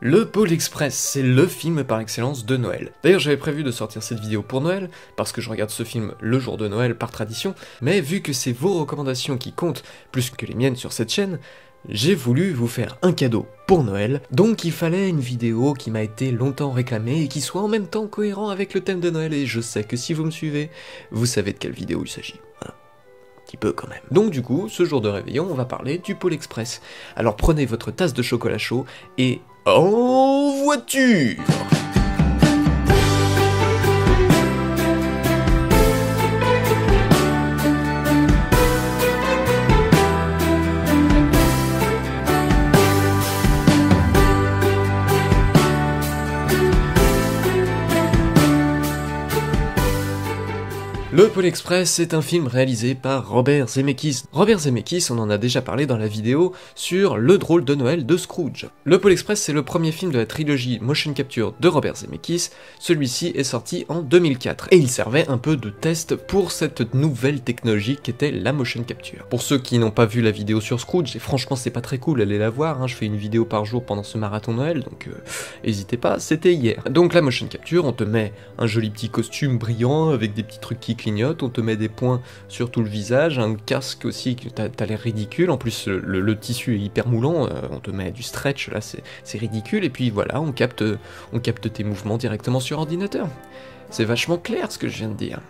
Le Pôle Express, c'est le film par excellence de Noël. D'ailleurs, j'avais prévu de sortir cette vidéo pour Noël, parce que je regarde ce film le jour de Noël par tradition, mais vu que c'est vos recommandations qui comptent plus que les miennes sur cette chaîne, j'ai voulu vous faire un cadeau pour Noël, donc il fallait une vidéo qui m'a été longtemps réclamée et qui soit en même temps cohérent avec le thème de Noël, et je sais que si vous me suivez, vous savez de quelle vidéo il s'agit. Voilà. Un petit peu quand même. Donc du coup, ce jour de réveillon, on va parler du Pôle Express. Alors prenez votre tasse de chocolat chaud et en voiture! Le Pôle Express est un film réalisé par Robert Zemeckis. Robert Zemeckis, on en a déjà parlé dans la vidéo sur Le drôle de Noël de Scrooge. Le Pôle Express, c'est le premier film de la trilogie motion capture de Robert Zemeckis. Celui-ci est sorti en 2004 et il servait un peu de test pour cette nouvelle technologie qu'était la motion capture. Pour ceux qui n'ont pas vu la vidéo sur Scrooge, et franchement c'est pas très cool, allez la voir, hein, je fais une vidéo par jour pendant ce marathon Noël, donc n'hésitez pas, c'était hier. Donc la motion capture, on te met un joli petit costume brillant avec des petits trucs qui clignote, on te met des points sur tout le visage, un casque aussi, t'as l'air ridicule, en plus le tissu est hyper moulant, on te met du stretch, là c'est ridicule, et puis voilà, on capte tes mouvements directement sur ordinateur. C'est vachement clair ce que je viens de dire.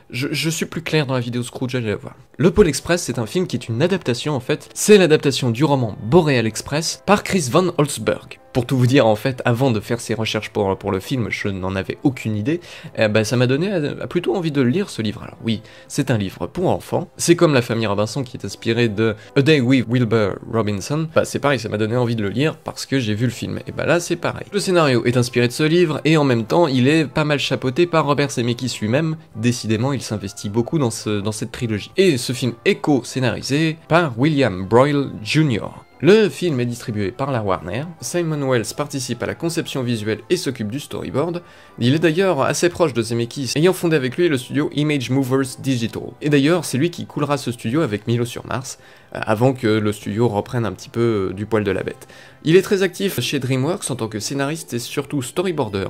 Je suis plus clair dans la vidéo Scrooge, allez la voir. Le Pôle Express, c'est un film qui est une adaptation en fait, c'est l'adaptation du roman Boreal Express par Chris Van Holzberg. Pour tout vous dire, en fait, avant de faire ces recherches pour le film, je n'en avais aucune idée, ça m'a donné plutôt envie de lire ce livre. Alors oui, c'est un livre pour enfants, c'est comme La famille Robinson qui est inspiré de A Day with Wilbur Robinson, c'est pareil, ça m'a donné envie de le lire parce que j'ai vu le film, et là c'est pareil. Le scénario est inspiré de ce livre, et en même temps, il est pas mal chapeauté par Robert Zemeckis lui-même, décidément il s'investit beaucoup dans cette trilogie. Et ce film est co-scénarisé par William Broyle Jr. Le film est distribué par la Warner, Simon Wells participe à la conception visuelle et s'occupe du storyboard, il est d'ailleurs assez proche de Zemeckis, ayant fondé avec lui le studio Image Movers Digital. Et d'ailleurs, c'est lui qui coulera ce studio avec Milo sur Mars, avant que le studio reprenne un petit peu du poil de la bête. Il est très actif chez DreamWorks en tant que scénariste et surtout storyboarder.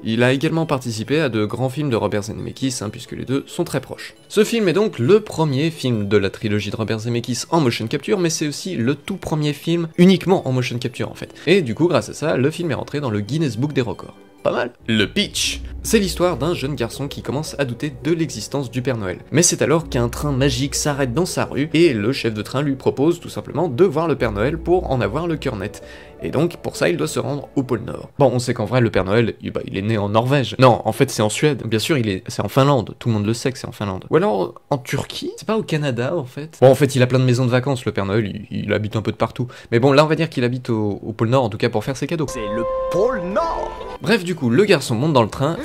Il a également participé à de grands films de Robert Zemeckis, puisque les deux sont très proches. Ce film est donc le premier film de la trilogie de Robert Zemeckis en motion capture, mais c'est aussi le tout premier film uniquement en motion capture en fait. Et du coup, grâce à ça, le film est rentré dans le Guinness Book des records. Pas mal. Le pitch. C'est l'histoire d'un jeune garçon qui commence à douter de l'existence du Père Noël. Mais c'est alors qu'un train magique s'arrête dans sa rue, et le chef de train lui propose tout simplement de voir le Père Noël pour en avoir le cœur net. Et donc, pour ça, il doit se rendre au pôle Nord. Bon, on sait qu'en vrai, le Père Noël, il est né en Norvège. Non, en fait, c'est en Suède. Bien sûr, c'est en Finlande. Tout le monde le sait que c'est en Finlande. Ou alors, en Turquie? C'est pas au Canada, en fait? Bon, en fait, il a plein de maisons de vacances, le Père Noël, il habite un peu de partout. Mais bon, là, on va dire qu'il habite au pôle Nord, en tout cas pour faire ses cadeaux. C'est le pôle Nord! Bref, du coup, le garçon monte dans le train,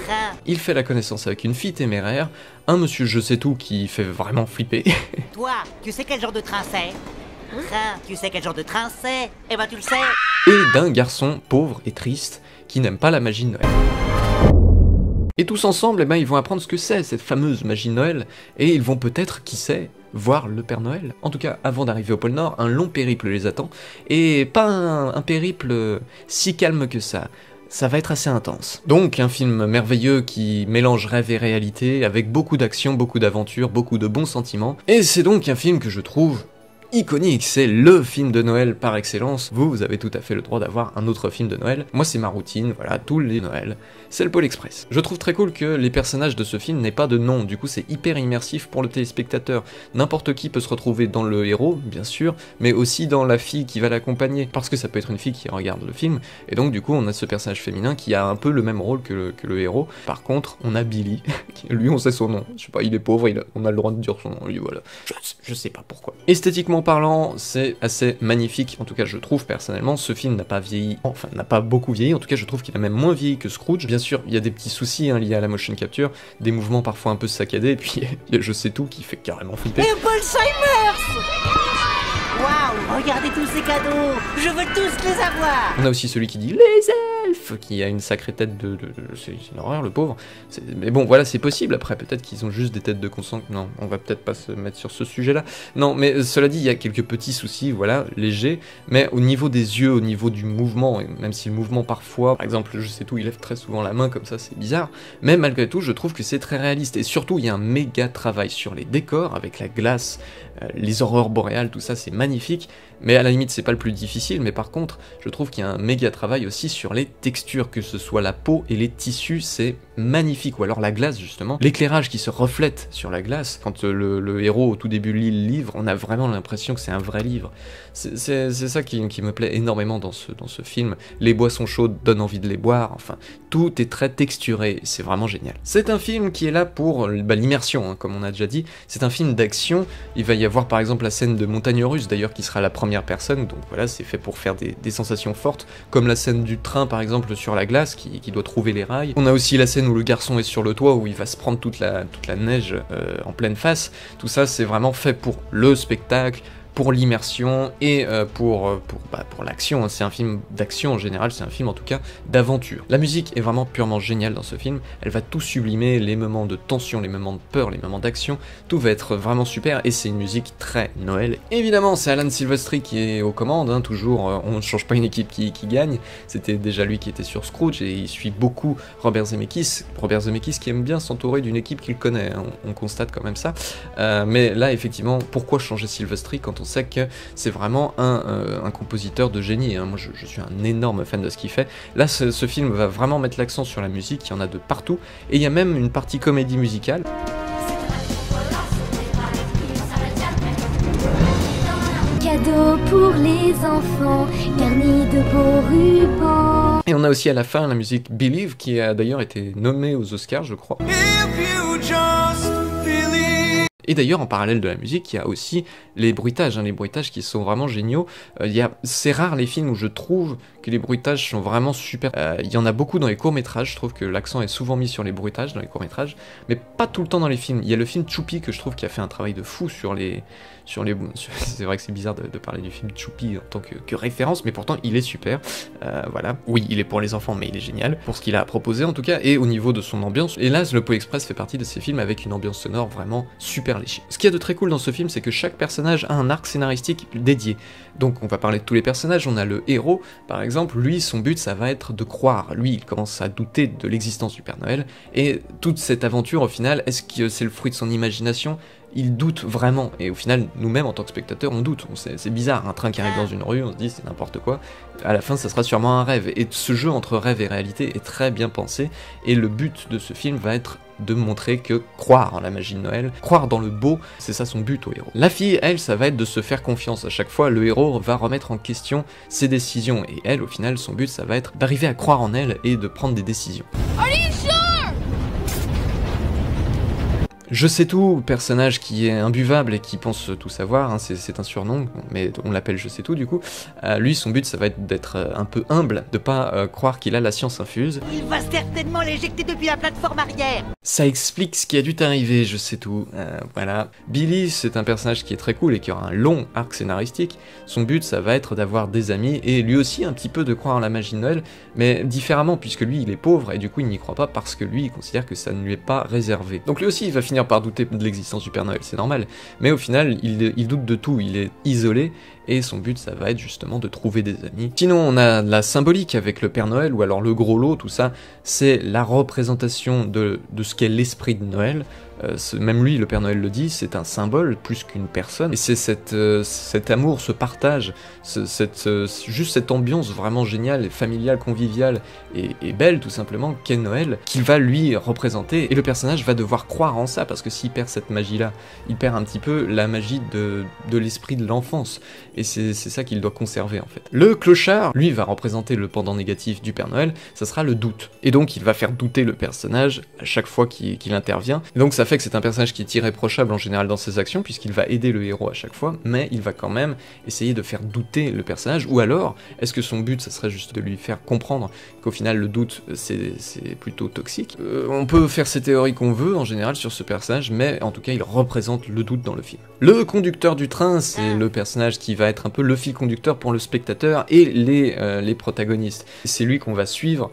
il fait la connaissance avec une fille téméraire, un monsieur je sais tout qui fait vraiment flipper. Toi, tu sais quel genre de train c'est? Tu sais quel genre de train c'est? Eh ben tu le sais! Et d'un garçon pauvre et triste qui n'aime pas la magie de Noël. Et tous ensemble, ils vont apprendre ce que c'est, cette fameuse magie de Noël, et ils vont peut-être, qui sait, voir le Père Noël. En tout cas, avant d'arriver au pôle Nord, un long périple les attend, et pas un périple si calme que ça. Ça va être assez intense. Donc un film merveilleux qui mélange rêve et réalité, avec beaucoup d'action, beaucoup d'aventure, beaucoup de bons sentiments, et c'est donc un film que je trouve iconique, c'est le film de Noël par excellence. Vous avez tout à fait le droit d'avoir un autre film de Noël. Moi c'est ma routine, voilà, tous les Noëls, c'est le Pôle Express. Je trouve très cool que les personnages de ce film n'aient pas de nom, du coup c'est hyper immersif pour le téléspectateur. N'importe qui peut se retrouver dans le héros, bien sûr, mais aussi dans la fille qui va l'accompagner, parce que ça peut être une fille qui regarde le film, et donc du coup on a ce personnage féminin qui a un peu le même rôle que le héros. Par contre, on a Billy, lui on sait son nom, je sais pas, il est pauvre, on a le droit de dire son nom, lui voilà. Je sais pas pourquoi. Esthétiquement parlant, c'est assez magnifique, en tout cas je trouve personnellement, ce film n'a pas vieilli, enfin n'a pas beaucoup vieilli, en tout cas je trouve qu'il a même moins vieilli que Scrooge. Bien sûr, il y a des petits soucis liés à la motion capture, des mouvements parfois un peu saccadés, et puis il y a je sais tout qui fait carrément flipper. Et Paul Simers! Waouh, regardez tous ces cadeaux! Je veux tous les avoir! On a aussi celui qui dit « Les ailes !» elfe qui a une sacrée tête c'est une horreur, le pauvre. Mais bon, voilà, c'est possible. Après, peut-être qu'ils ont juste des têtes de conscience. Non, on va peut-être pas se mettre sur ce sujet-là. Non, mais cela dit, il y a quelques petits soucis, voilà, légers. Mais au niveau des yeux, au niveau du mouvement, et même si le mouvement parfois, par exemple, je sais tout, il lève très souvent la main comme ça, c'est bizarre. Mais malgré tout, je trouve que c'est très réaliste. Et surtout, il y a un méga travail sur les décors, avec la glace, les aurores boréales, tout ça, c'est magnifique. Mais à la limite, c'est pas le plus difficile. Mais par contre, je trouve qu'il y a un méga travail aussi sur les textures, que ce soit la peau et les tissus, c'est magnifique. Ou alors la glace, justement. L'éclairage qui se reflète sur la glace. Quand le héros, au tout début, lit le livre, on a vraiment l'impression que c'est un vrai livre. C'est ça qui me plaît énormément dans ce film. Les boissons chaudes donnent envie de les boire. Enfin, tout est très texturé. C'est vraiment génial. C'est un film qui est là pour l'immersion, hein, comme on a déjà dit. C'est un film d'action. Il va y avoir par exemple la scène de montagne russe, d'ailleurs, qui sera la première personne. Donc voilà, c'est fait pour faire des sensations fortes. Comme la scène du train, par exemple, sur la glace, qui doit trouver les rails. On a aussi la scène où le garçon est sur le toit, où il va se prendre toute la neige en pleine face. Tout ça, c'est vraiment fait pour le spectacle, pour l'immersion et pour l'action, hein. C'est un film d'action en général, c'est un film en tout cas d'aventure. La musique est vraiment purement géniale dans ce film, elle va tout sublimer, les moments de tension, les moments de peur, les moments d'action, tout va être vraiment super et c'est une musique très Noël. Évidemment, c'est Alan Silvestri qui est aux commandes, hein, toujours, on ne change pas une équipe qui gagne, c'était déjà lui qui était sur Scrooge et il suit beaucoup Robert Zemeckis qui aime bien s'entourer d'une équipe qu'il connaît, hein, on constate quand même ça, mais là effectivement, pourquoi changer Silvestri quand on sait que c'est vraiment un compositeur de génie, hein. Moi je suis un énorme fan de ce qu'il fait. Là ce film va vraiment mettre l'accent sur la musique, il y en a de partout, et il y a même une partie comédie musicale. Cadeau pour les enfants, garni de beaux rubans. Et on a aussi à la fin la musique Believe, qui a d'ailleurs été nommée aux Oscars, je crois. Et d'ailleurs, en parallèle de la musique, il y a aussi les bruitages, hein, les bruitages qui sont vraiment géniaux. C'est rare les films où je trouve que les bruitages sont vraiment super. Il y en a beaucoup dans les courts-métrages, je trouve que l'accent est souvent mis sur les bruitages dans les courts-métrages, mais pas tout le temps dans les films. Il y a le film Choupi que je trouve qui a fait un travail de fou sur les... C'est vrai que c'est bizarre de parler du film Choupi en tant que référence, mais pourtant il est super. Voilà. Oui, il est pour les enfants, mais il est génial, pour ce qu'il a proposé en tout cas, et au niveau de son ambiance. Et là, le Pôle Express fait partie de ces films avec une ambiance sonore vraiment super léchée. Ce qu'il y a de très cool dans ce film, c'est que chaque personnage a un arc scénaristique dédié. Donc on va parler de tous les personnages, on a le héros, par exemple, lui, son but, ça va être de croire. Lui, il commence à douter de l'existence du Père Noël, et toute cette aventure, au final, est-ce que c'est le fruit de son imagination ? Il doute vraiment, et au final, nous-mêmes, en tant que spectateurs, on doute. C'est bizarre, un train qui arrive dans une rue, on se dit c'est n'importe quoi. À la fin, ça sera sûrement un rêve, et ce jeu entre rêve et réalité est très bien pensé, et le but de ce film va être de montrer que croire en la magie de Noël, croire dans le beau, c'est ça son but au héros. La fille, elle, ça va être de se faire confiance. À chaque fois, le héros va remettre en question ses décisions, et elle, au final, son but, ça va être d'arriver à croire en elle et de prendre des décisions. Je sais tout, personnage qui est imbuvable et qui pense tout savoir, hein, c'est un surnom, mais on l'appelle Je sais tout du coup. Lui, son but, ça va être d'être un peu humble, de pas croire qu'il a la science infuse. Il va certainement l'éjecter depuis la plateforme arrière. Ça explique ce qui a dû t'arriver, je sais tout. Voilà. Billy, c'est un personnage qui est très cool et qui aura un long arc scénaristique. Son but, ça va être d'avoir des amis et lui aussi un petit peu de croire en la magie de Noël, mais différemment, puisque lui, il est pauvre et du coup, il n'y croit pas parce que lui, il considère que ça ne lui est pas réservé. Donc lui aussi, il va finir par douter de l'existence du Père Noël, c'est normal, mais au final, il doute de tout, il est isolé, et son but, ça va être justement de trouver des amis. Sinon, on a la symbolique avec le Père Noël, ou alors le gros lot, tout ça, c'est la représentation de ce qu'est l'esprit de Noël. Même lui, le Père Noël le dit, c'est un symbole plus qu'une personne, et c'est cet amour, ce partage, juste cette ambiance vraiment géniale, familiale, conviviale, et belle tout simplement, qu'est Noël, qu'il va lui représenter, et le personnage va devoir croire en ça, parce que s'il perd cette magie-là, il perd un petit peu la magie de l'esprit de l'enfance, et c'est ça qu'il doit conserver en fait. Le clochard, lui, va représenter le pendant négatif du Père Noël, ça sera le doute, et donc il va faire douter le personnage à chaque fois qu'il intervient, et donc ça fait que c'est un personnage qui est irréprochable en général dans ses actions, puisqu'il va aider le héros à chaque fois, mais il va quand même essayer de faire douter le personnage, ou alors, est-ce que son but, ça serait juste de lui faire comprendre qu'au final, le doute, c'est plutôt toxique. On peut faire ces théories qu'on veut, en général, sur ce personnage, mais en tout cas, il représente le doute dans le film. Le conducteur du train, c'est le personnage qui va va être un peu le fil conducteur pour le spectateur et les protagonistes. C'est lui qu'on va suivre.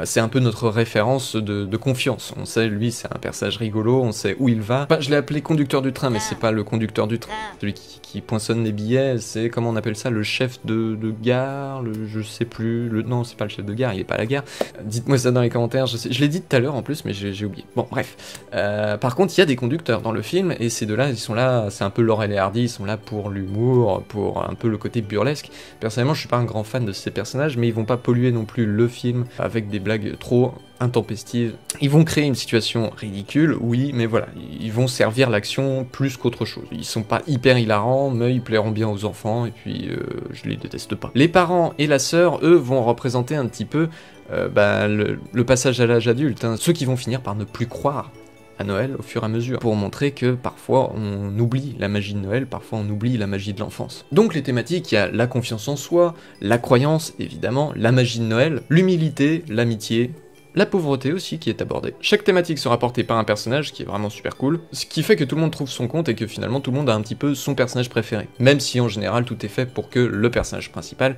C'est un peu notre référence de confiance. On sait, lui, c'est un personnage rigolo, on sait où il va. Enfin, je l'ai appelé conducteur du train, mais c'est pas le conducteur du train. Celui qui poinçonne les billets, c'est, comment on appelle ça, le chef de gare, je sais plus, non, c'est pas le chef de gare, il est pas à la gare. Dites-moi ça dans les commentaires, je l'ai dit tout à l'heure en plus, mais j'ai oublié. Bon, bref. Par contre, il y a des conducteurs dans le film, et ces deux-là, ils sont là, c'est un peu Laurel et Hardy, ils sont là pour l'humour, pour un peu le côté burlesque. Personnellement, je suis pas un grand fan de ces personnages, mais ils vont pas polluer non plus le film avec des blagues trop intempestives. Ils vont créer une situation ridicule, oui, mais voilà, ils vont servir l'action plus qu'autre chose. Ils sont pas hyper hilarants, mais ils plairont bien aux enfants, et puis je les déteste pas. Les parents et la sœur, eux, vont représenter un petit peu le passage à l'âge adulte, hein, ceux qui vont finir par ne plus croire à Noël au fur et à mesure, pour montrer que parfois on oublie la magie de Noël, parfois on oublie la magie de l'enfance. Donc les thématiques, il y a la confiance en soi, la croyance évidemment, la magie de Noël, l'humilité, l'amitié, la pauvreté aussi qui est abordée. Chaque thématique sera portée par un personnage qui est vraiment super cool, ce qui fait que tout le monde trouve son compte et que finalement tout le monde a un petit peu son personnage préféré. Même si en général tout est fait pour que le personnage principal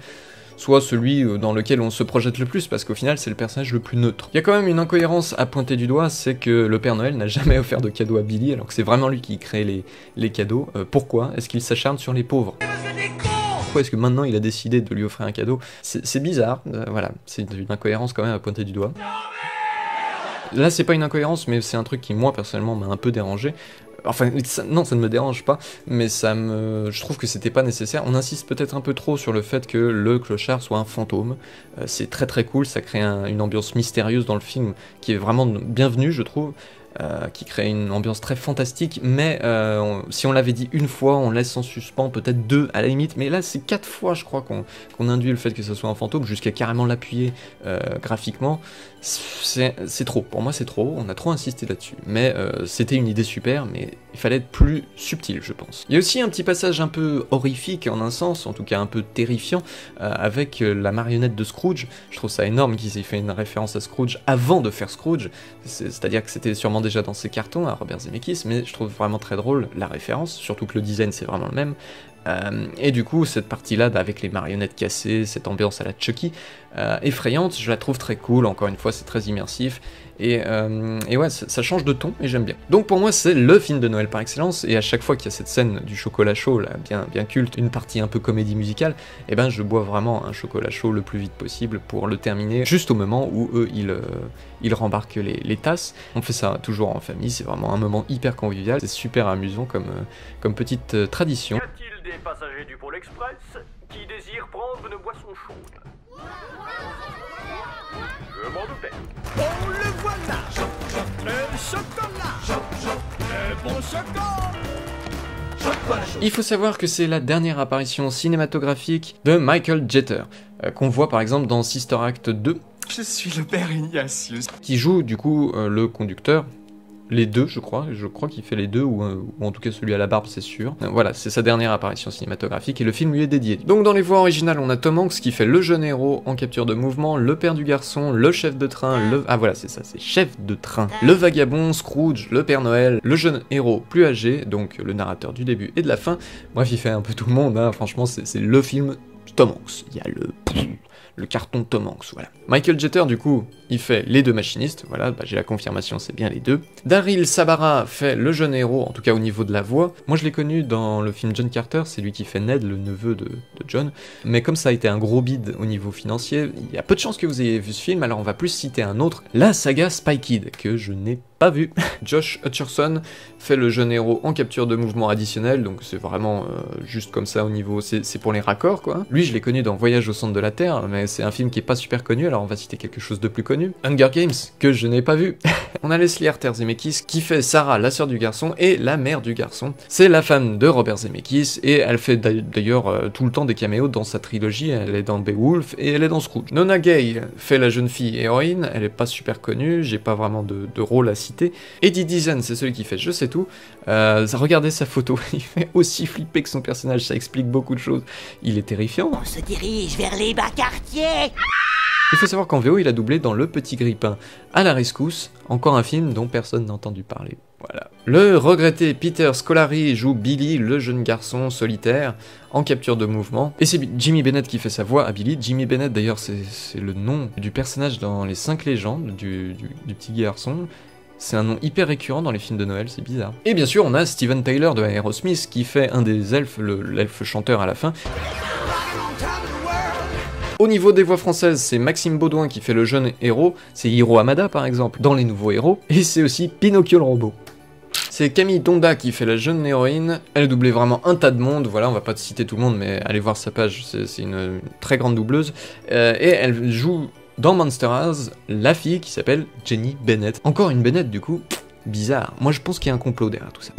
soit celui dans lequel on se projette le plus, parce qu'au final c'est le personnage le plus neutre. Il y a quand même une incohérence à pointer du doigt, c'est que le Père Noël n'a jamais offert de cadeau à Billy, alors que c'est vraiment lui qui crée les cadeaux. Pourquoi est-ce qu'il s'acharne sur les pauvres ? Pourquoi est-ce que maintenant il a décidé de lui offrir un cadeau ? C'est bizarre, voilà, c'est une incohérence quand même à pointer du doigt. Là c'est pas une incohérence, mais c'est un truc qui moi personnellement m'a un peu dérangé. Enfin, non, ça ne me dérange pas, mais je trouve que c'était pas nécessaire. On insiste peut-être un peu trop sur le fait que le clochard soit un fantôme. C'est très très cool, ça crée une ambiance mystérieuse dans le film qui est vraiment bienvenue, je trouve. Qui crée une ambiance très fantastique, mais si on l'avait dit une fois, on laisse en suspens, peut-être 2 à la limite, mais là c'est 4 fois je crois qu'on induit le fait que ce soit un fantôme, jusqu'à carrément l'appuyer graphiquement. C'est trop, pour moi c'est trop, on a trop insisté là-dessus, mais c'était une idée super, mais il fallait être plus subtil je pense. Il y a aussi un petit passage un peu horrifique en un sens, en tout cas un peu terrifiant, avec la marionnette de Scrooge. Je trouve ça énorme qu'ils aient fait une référence à Scrooge avant de faire Scrooge, c'est-à-dire que c'était sûrement déjà dans ses cartons à Robert Zemeckis, mais je trouve vraiment très drôle la référence, surtout que le design c'est vraiment le même. Et du coup, cette partie-là, avec les marionnettes cassées, cette ambiance à la Chucky, effrayante, je la trouve très cool, encore une fois, c'est très immersif, et ouais, ça change de ton, et j'aime bien. Donc pour moi, c'est le film de Noël par excellence, et à chaque fois qu'il y a cette scène du chocolat chaud, là, bien culte, une partie un peu comédie musicale, et ben je bois vraiment un chocolat chaud le plus vite possible pour le terminer, juste au moment où eux, ils rembarquent les tasses. On fait ça toujours en famille, c'est vraiment un moment hyper convivial, c'est super amusant comme petite tradition. Des passagers du Pôle Express qui désirent prendre une boisson chaude. Je m'en doutais. Oh, le voilà! Le chocolat! Le bon chocolat! Il faut savoir que c'est la dernière apparition cinématographique de Michael Jeter, qu'on voit par exemple dans Sister Act 2. Je suis le père Ignatius. Qui joue du coup le conducteur. Les deux, je crois qu'il fait les deux, ou en tout cas celui à la barbe, c'est sûr. Voilà, c'est sa dernière apparition cinématographique, et le film lui est dédié. Donc dans les voix originales, on a Tom Hanks qui fait le jeune héros en capture de mouvement, le père du garçon, le chef de train, Ah voilà, c'est ça, c'est chef de train. Le vagabond, Scrooge, le Père Noël, le jeune héros plus âgé, donc le narrateur du début et de la fin. Bref, il fait un peu tout le monde, hein. Franchement, c'est le film Tom Hanks. Il y a le carton Tom Hanks, voilà. Michael Jeter, du coup, il fait les deux machinistes, voilà, j'ai la confirmation, c'est bien les deux. Daryl Sabara fait le jeune héros, en tout cas au niveau de la voix. Moi, je l'ai connu dans le film John Carter, c'est lui qui fait Ned, le neveu de John. Mais comme ça a été un gros bide au niveau financier, il y a peu de chances que vous ayez vu ce film, alors on va plus citer un autre, la saga Spy Kid, que je n'ai pas vu. Josh Hutcherson fait le jeune héros en capture de mouvement additionnel, donc c'est vraiment juste comme ça au niveau, c'est pour les raccords quoi. Lui je l'ai connu dans Voyage au centre de la Terre, mais c'est un film qui est pas super connu, alors on va citer quelque chose de plus connu. Hunger Games, que je n'ai pas vu. On a Leslie Arter Zemeckis qui fait Sarah, la sœur du garçon, et la mère du garçon. C'est la femme de Robert Zemeckis, et elle fait d'ailleurs tout le temps des caméos dans sa trilogie, elle est dans Beowulf, et elle est dans Scrooge. Nona Gay fait la jeune fille héroïne, elle est pas super connue, j'ai pas vraiment de rôle à citer. Eddie Deason, c'est celui qui fait Je sais tout. Regardez sa photo, il fait aussi flipper que son personnage, ça explique beaucoup de choses. Il est terrifiant. On se dirige vers les bas quartiers. Il faut savoir qu'en VO, il a doublé dans Le Petit Grippin à la rescousse, encore un film dont personne n'a entendu parler. Voilà. Le regretté Peter Scolari joue Billy, le jeune garçon solitaire, en capture de mouvement. Et c'est Jimmy Bennett qui fait sa voix à Billy. Jimmy Bennett, d'ailleurs, c'est le nom du personnage dans les 5 légendes du petit garçon. C'est un nom hyper récurrent dans les films de Noël, c'est bizarre. Et bien sûr, on a Steven Tyler de Aerosmith qui fait un des elfes, l'elfe chanteur à la fin. Au niveau des voix françaises, c'est Maxime Baudouin qui fait le jeune héros, c'est Hiro Hamada par exemple, dans Les Nouveaux Héros, et c'est aussi Pinocchio le robot. C'est Camille Donda qui fait la jeune héroïne, elle doublait vraiment un tas de monde, voilà, on va pas citer tout le monde, mais allez voir sa page, c'est une très grande doubleuse, et elle joue dans Monster House la fille qui s'appelle Jenny Bennett. Encore une Bennett du coup, bizarre, moi je pense qu'il y a un complot derrière tout ça.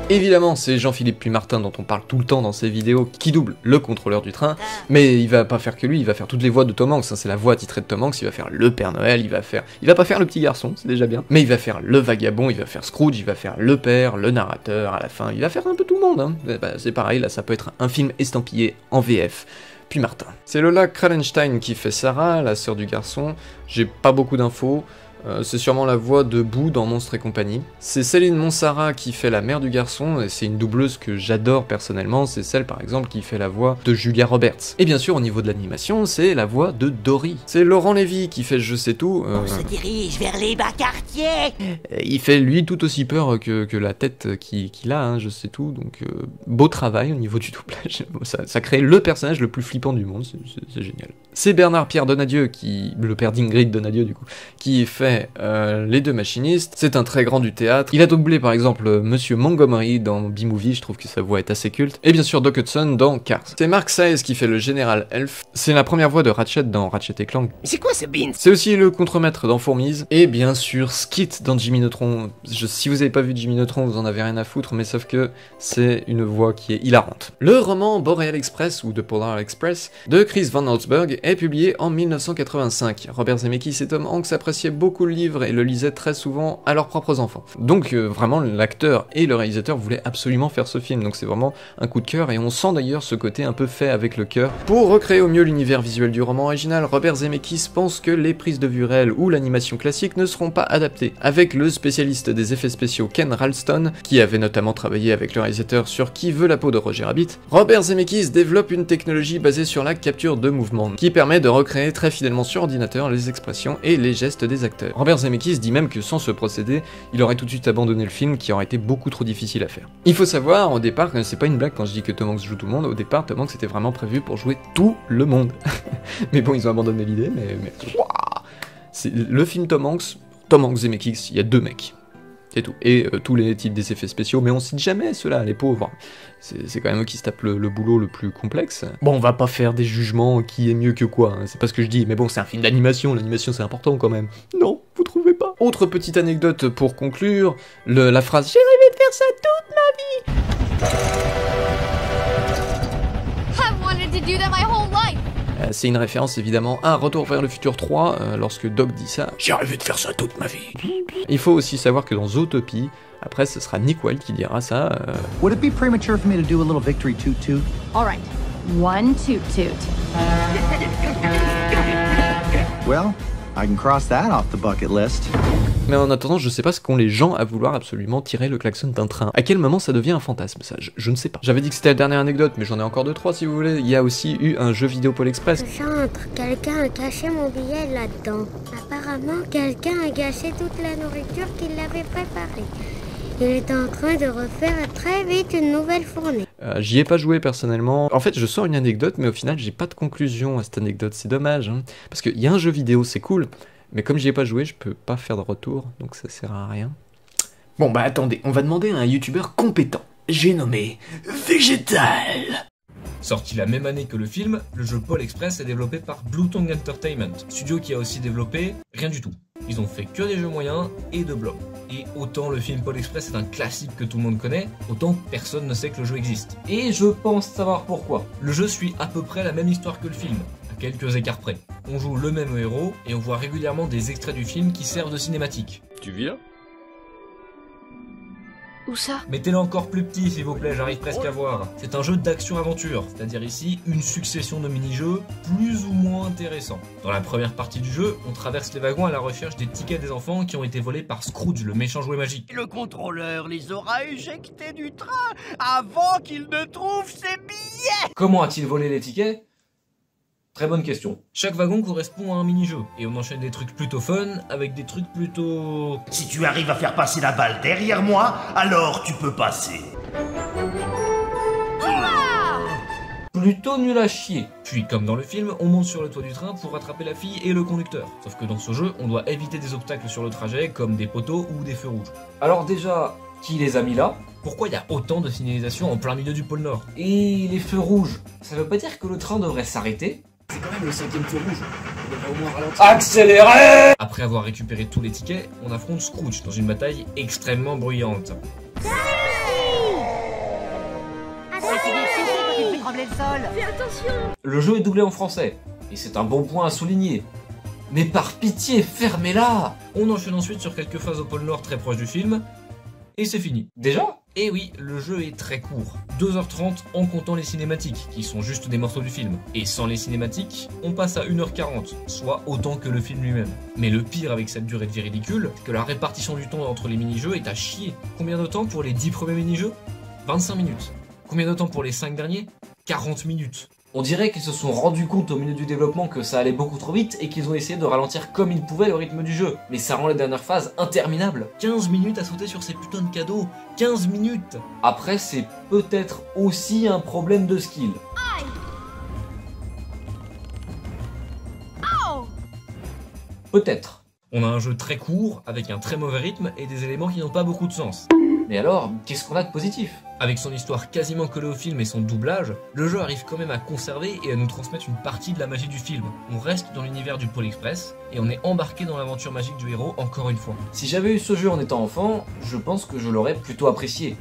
Évidemment, c'est Jean-Philippe Puy-Martin dont on parle tout le temps dans ses vidéos, qui double le contrôleur du train, mais il va pas faire que lui, il va faire toutes les voix de Tom Hanks, hein, c'est la voix attitrée de Tom Hanks, il va faire le Père Noël, il va pas faire le petit garçon, c'est déjà bien, mais il va faire le vagabond, il va faire Scrooge, il va faire le père, le narrateur, à la fin, il va faire un peu tout le monde, hein. Bah, c'est pareil, là ça peut être un film estampillé en VF. Puy-Martin. C'est Lola Krallenstein qui fait Sarah, la sœur du garçon, j'ai pas beaucoup d'infos. C'est sûrement la voix de Boo dans Monstres et compagnie. C'est Céline Monsara qui fait la mère du garçon, et c'est une doubleuse que j'adore personnellement, c'est celle par exemple qui fait la voix de Julia Roberts. Et bien sûr au niveau de l'animation, c'est la voix de Dory. C'est Laurent Lévy qui fait Je sais tout. On se dirige vers les bas quartiers. Il fait lui tout aussi peur que la tête qu'il a, hein, Je sais tout, donc beau travail au niveau du doublage. Ça crée le personnage le plus flippant du monde, c'est génial. C'est Bernard-Pierre Donadieu, le père d'Ingrid Donadieu du coup, qui fait Les Deux Machinistes. C'est un très grand du théâtre. Il a doublé par exemple Monsieur Montgomery dans B-Movie, je trouve que sa voix est assez culte. Et bien sûr Doc Hudson dans Cars. C'est Mark Saez qui fait le général Elf. C'est la première voix de Ratchet dans Ratchet & Clank. C'est quoi ce beans? C'est aussi le contremaître dans Fourmise. Et bien sûr Skit dans Jimmy Neutron. Si vous avez pas vu Jimmy Neutron, vous en avez rien à foutre, mais sauf que c'est une voix qui est hilarante. Le roman Boreal Express, ou The Polar Express, de Chris Van Allsburg, est publié en 1985. Robert Zemeckis et Tom Hanks appréciaient beaucoup le livre et le lisaient très souvent à leurs propres enfants. Donc vraiment l'acteur et le réalisateur voulaient absolument faire ce film, donc c'est vraiment un coup de cœur, et on sent d'ailleurs ce côté un peu fait avec le cœur. Pour recréer au mieux l'univers visuel du roman original, Robert Zemeckis pense que les prises de vue réelles ou l'animation classique ne seront pas adaptées. Avec le spécialiste des effets spéciaux Ken Ralston, qui avait notamment travaillé avec le réalisateur sur Qui veut la peau de Roger Rabbit, Robert Zemeckis développe une technologie basée sur la capture de mouvement, qui permet de recréer très fidèlement sur ordinateur les expressions et les gestes des acteurs. Robert Zemeckis dit même que sans ce procédé, il aurait tout de suite abandonné le film, qui aurait été beaucoup trop difficile à faire. Il faut savoir, au départ, c'est pas une blague quand je dis que Tom Hanks joue tout le monde, au départ Tom Hanks était vraiment prévu pour jouer tout le monde. Mais bon, ils ont abandonné l'idée, mais... C'est le film Tom Hanks Zemeckis, il y a 2 mecs. C'est tout. Et tous les types des effets spéciaux, mais on cite jamais ceux-là, les pauvres. C'est quand même eux qui se tapent le boulot le plus complexe. Bon, on va pas faire des jugements qui est mieux que quoi, hein, c'est pas ce que je dis, mais bon, c'est un film d'animation, l'animation c'est important quand même. Non, vous trouvez pas? Autre petite anecdote pour conclure, la phrase « J'ai rêvé de faire ça toute ma vie !» I've wanted to do that my whole life. C'est une référence évidemment à Retour vers le futur 3, lorsque Doc dit ça. J'ai rêvé de faire ça toute ma vie. Il faut aussi savoir que dans Zootopie, après ce sera Nick Wilde qui dira ça. Would it be premature for me to do a little victory toot toot? All right, 1 toot toot. Well, I can cross that off the bucket list. Mais en attendant, je sais pas ce qu'ont les gens à vouloir absolument tirer le klaxon d'un train. À quel moment ça devient un fantasme, ça, je ne sais pas. J'avais dit que c'était la dernière anecdote, mais j'en ai encore 2-3 si vous voulez. Il y a aussi eu un jeu vidéo Pôle Express. J'entre, quelqu'un a caché mon billet là-dedans. Apparemment, quelqu'un a gâché toute la nourriture qu'il avait préparée. Il est en train de refaire très vite une nouvelle fournée. J'y ai pas joué personnellement. En fait, je sors une anecdote, mais au final, j'ai pas de conclusion à cette anecdote. C'est dommage, hein. Parce qu'il y a un jeu vidéo, c'est cool. Mais comme j'y ai pas joué, je peux pas faire de retour, donc ça sert à rien. Bon bah attendez, on va demander à un youtubeur compétent. J'ai nommé Végétal. Sorti la même année que le film, le jeu Pôle Express est développé par Blue Tongue Entertainment, studio qui a aussi développé rien du tout. Ils ont fait que des jeux moyens et de blocs. Et autant le film Pôle Express est un classique que tout le monde connaît, autant personne ne sait que le jeu existe. Et je pense savoir pourquoi. Le jeu suit à peu près la même histoire que le film, à quelques écarts près. On joue le même héros et on voit régulièrement des extraits du film qui servent de cinématique. Tu viens? Où ça? Mettez-le encore plus petit s'il vous plaît, j'arrive presque à voir. C'est un jeu d'action-aventure, c'est-à-dire ici une succession de mini-jeux plus ou moins intéressants. Dans la première partie du jeu, on traverse les wagons à la recherche des tickets des enfants qui ont été volés par Scrooge, le méchant jouet magique. Le contrôleur les aura éjectés du train avant qu'il ne trouve ses billets. Comment a-t-il volé les tickets? Très bonne question. Chaque wagon correspond à un mini-jeu, et on enchaîne des trucs plutôt fun avec des trucs plutôt... Si tu arrives à faire passer la balle derrière moi, alors tu peux passer. Plutôt nul à chier. Puis, comme dans le film, on monte sur le toit du train pour rattraper la fille et le conducteur. Sauf que dans ce jeu, on doit éviter des obstacles sur le trajet, comme des poteaux ou des feux rouges. Alors déjà, qui les a mis là? Pourquoi il y a autant de signalisation en plein milieu du pôle Nord? Et les feux rouges, ça veut pas dire que le train devrait s'arrêter? C'est quand même le 5e feu rouge. On devrait au moins ralentir. Accélérez! Après avoir récupéré tous les tickets, on affronte Scrooge dans une bataille extrêmement bruyante. Fais attention! Le jeu est doublé en français, et c'est un bon point à souligner. Mais par pitié, fermez-la! On enchaîne ensuite sur quelques phases au pôle Nord très proche du film, et c'est fini. Déjà? Et oui, le jeu est très court. 2h30 en comptant les cinématiques, qui sont juste des morceaux du film. Et sans les cinématiques, on passe à 1h40, soit autant que le film lui-même. Mais le pire avec cette durée de vie ridicule, c'est que la répartition du temps entre les mini-jeux est à chier. Combien de temps pour les 10 premiers mini-jeux? 25 minutes. Combien de temps pour les 5 derniers? 40 minutes. On dirait qu'ils se sont rendus compte au milieu du développement que ça allait beaucoup trop vite et qu'ils ont essayé de ralentir comme ils pouvaient le rythme du jeu. Mais ça rend les dernières phases interminables. 15 minutes à sauter sur ces putains de cadeaux. 15 minutes. Après, c'est peut-être aussi un problème de skill. Peut-être. On a un jeu très court, avec un très mauvais rythme et des éléments qui n'ont pas beaucoup de sens. Mais alors, qu'est-ce qu'on a de positif? Avec son histoire quasiment collée au film et son doublage, le jeu arrive quand même à conserver et à nous transmettre une partie de la magie du film. On reste dans l'univers du Pôle Express et on est embarqué dans l'aventure magique du héros encore une fois. Si j'avais eu ce jeu en étant enfant, je pense que je l'aurais plutôt apprécié.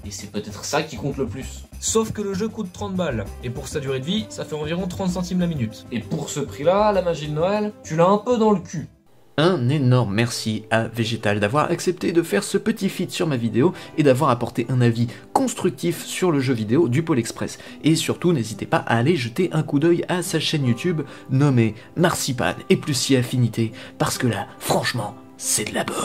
Et c'est peut-être ça qui compte le plus. Sauf que le jeu coûte 30 balles, et pour sa durée de vie, ça fait environ 30 centimes la minute. Et pour ce prix-là, la magie de Noël, tu l'as un peu dans le cul. Un énorme merci à Végétal d'avoir accepté de faire ce petit feat sur ma vidéo et d'avoir apporté un avis constructif sur le jeu vidéo du Pôle Express. Et surtout, n'hésitez pas à aller jeter un coup d'œil à sa chaîne YouTube nommée Marzipan et plus si affinité, parce que là, franchement, c'est de la bonne.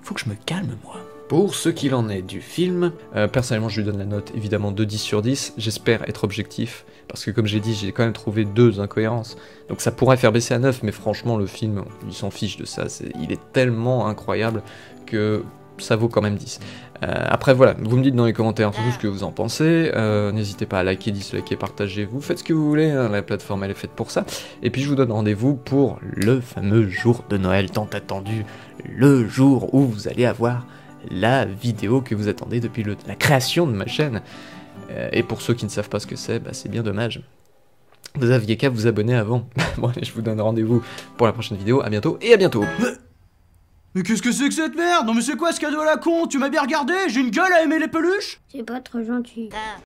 Faut que je me calme, moi. Pour ce qu'il en est du film, personnellement je lui donne la note évidemment de 10 sur 10, j'espère être objectif, parce que comme j'ai dit, j'ai quand même trouvé 2 incohérences, donc ça pourrait faire baisser à 9, mais franchement le film, il s'en fiche de ça, il est tellement incroyable que ça vaut quand même 10. Après voilà, vous me dites dans les commentaires tout ce que vous en pensez, n'hésitez pas à liker, disliker, partager, vous faites ce que vous voulez, hein, la plateforme elle est faite pour ça, et puis je vous donne rendez-vous pour le fameux jour de Noël tant attendu, le jour où vous allez avoir la vidéo que vous attendez depuis la création de ma chaîne. Et pour ceux qui ne savent pas ce que c'est, bah c'est bien dommage. Vous aviez qu'à vous abonner avant. Bon allez, je vous donne rendez-vous pour la prochaine vidéo, à bientôt et à bientôt. Mais qu'est-ce que c'est que cette merde? Non mais c'est quoi ce cadeau à la con? Tu m'as bien regardé? J'ai une gueule à aimer les peluches? C'est pas trop gentil.